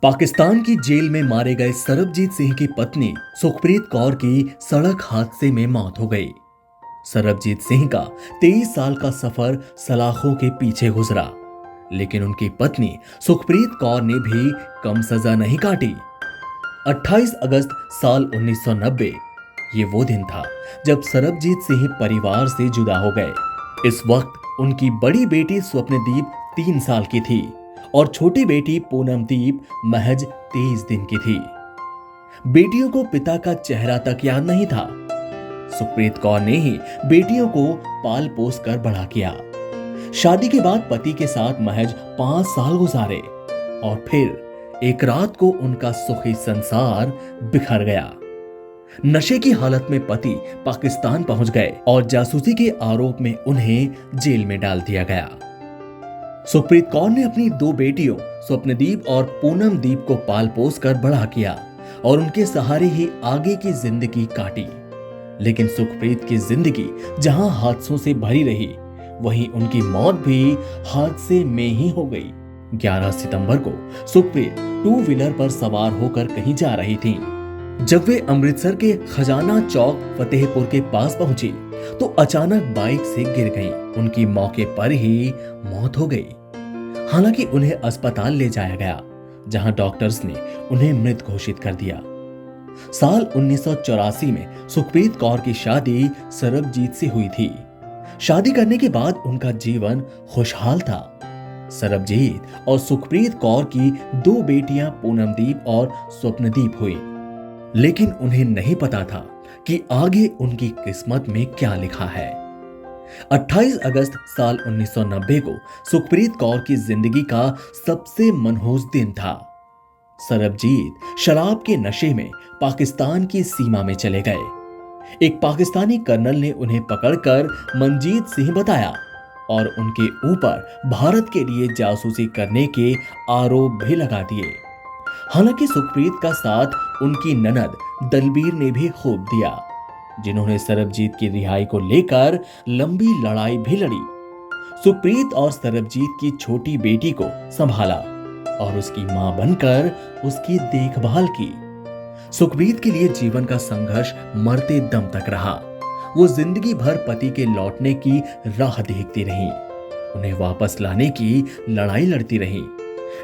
पाकिस्तान की जेल में मारे गए सरबजीत सिंह की पत्नी सुखप्रीत कौर की सड़क हादसे में मौत हो गई। सरबजीत सिंह का 23 साल का सफर सलाखों के पीछे गुजरा, लेकिन उनकी पत्नी सुखप्रीत कौर ने भी कम सजा नहीं काटी। 28 अगस्त साल 1990 ये वो दिन था जब सरबजीत सिंह परिवार से जुदा हो गए। इस वक्त उनकी बड़ी बेटी स्वप्नदीप 3 साल की थी और छोटी बेटी पूनमदीप महज 23 दिन की थी। बेटियों को पिता का चेहरा तक याद नहीं था। सुखप्रीत कौर ने ही बेटियों को पाल पोस कर बड़ा किया। शादी के बाद पति के साथ महज 5 साल गुजारे और फिर एक रात को उनका सुखी संसार बिखर गया। नशे की हालत में पति पाकिस्तान पहुंच गए और जासूसी के आरोप में उन्हें जेल में डाल दिया गया। सुखप्रीत कौर ने अपनी 2 बेटियों स्वप्नदीप और पूनमदीप को पाल पोस कर बड़ा किया और उनके सहारे ही आगे की जिंदगी काटी। लेकिन सुखप्रीत की जिंदगी जहां हादसों से भरी रही, वहीं उनकी मौत भी हादसे में ही हो गई। 11 सितंबर को सुखप्रीत 2 व्हीलर पर सवार होकर कहीं जा रही थीं। जब वे अमृतसर के खजाना चौक फतेहपुर के पास पहुंची तो अचानक बाइक से गिर गईं। उनकी मौके पर ही मौत हो गई। हालांकि उन्हें अस्पताल ले जाया गया, जहां डॉक्टर्स ने उन्हें मृत घोषित कर दिया। साल 1984 में सुखप्रीत कौर की शादी सरबजीत से हुई थी। शादी करने के बाद उनका जीवन खुशहाल था। सरबजीत और सुखप्रीत कौर की 2 बेटियां पूनमदीप और स्वप्नदीप हुई, लेकिन उन्हें नहीं पता था कि आगे उनकी किस्मत में क्या लिखा है। 28 अगस्त साल 1990 को सुखप्रीत कौर की जिंदगी का सबसे मनहूस दिन था। सरबजीत शराब के नशे में पाकिस्तान की सीमा में चले गए। एक पाकिस्तानी कर्नल ने उन्हें पकड़कर मनजीत सिंह बताया और उनके ऊपर भारत के लिए जासूसी करने के आरोप भी लगा दिए। हालांकि सुखप्रीत का साथ उनकी ननद दलबीर ने भी खूब दिया, जिन्होंने सरबजीत की रिहाई को लेकर लंबी लड़ाई भी लड़ी। सुखप्रीत और सरबजीत की छोटी बेटी को संभाला और उसकी मां बनकर उसकी देखभाल की। सुखप्रीत के लिए जीवन का संघर्ष मरते दम तक रहा। वो जिंदगी भर पति के लौटने की राह देखती रही, उन्हें वापस लाने की लड़ाई लड़ती रही।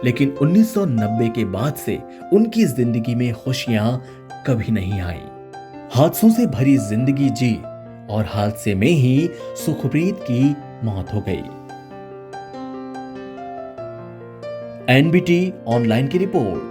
लेकिन 1990 के बाद से उनकी जिंदगी में खुशियां कभी नहीं आई। हादसों से भरी जिंदगी जी और हादसे में ही सुखप्रीत की मौत हो गई। एनबीटी ऑनलाइन की रिपोर्ट।